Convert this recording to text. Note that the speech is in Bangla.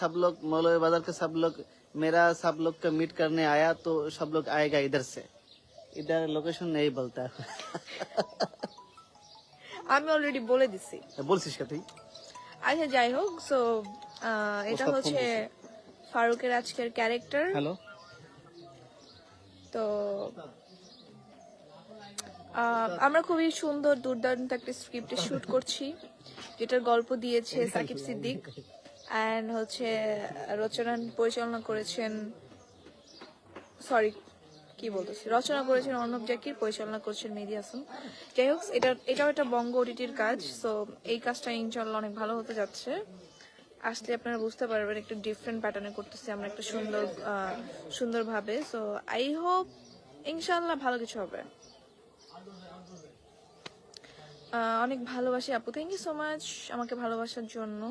सब लोग मौलवी बाजार के सब लोग मेरा सब लोग का मीट करने आया तो सब लोग आएगा इधर से इधर लोकेशन नहीं बोलता আমি অলরেডি বলে দিছি। বলছিস কে তুই আচ্ছা যাই হোক, সো এটা ওস্তাদ হচ্ছে ফোন ফারুকের আজকের ক্যারেক্টার। হ্যালো তো আমরা খুবই সুন্দর দুর্দান্ত একটা স্ক্রিপ্টে শুট করছি, যেটার গল্প দিয়েছে সাকিব সিদ্দিক অ্যান্ড হচ্ছে রচনা পরিচালনা করেছেন, সরি কি বলতেছি, রচনা করেছেন অর্ণব জাকির, পরিচালনা করছেন মেহেদী হাসান। যাই হোক, এটাও একটা বঙ্গ ওটিটির কাজ। সো এই কাজটা ইনশাল্লাহ অনেক ভালো হতে যাচ্ছে। আসলে আপনারা বুঝতে পারবেন একটু ডিফারেন্ট প্যাটার্নে করতেছি আমরা, একটা সুন্দরভাবে। সো আই হোপ ইনশাল্লাহ ভালো কিছু হবে। অনেক ভালোবাসি আপু, থ্যাংক ইউ সো মাচ আমাকে ভালোবাসার জন্য।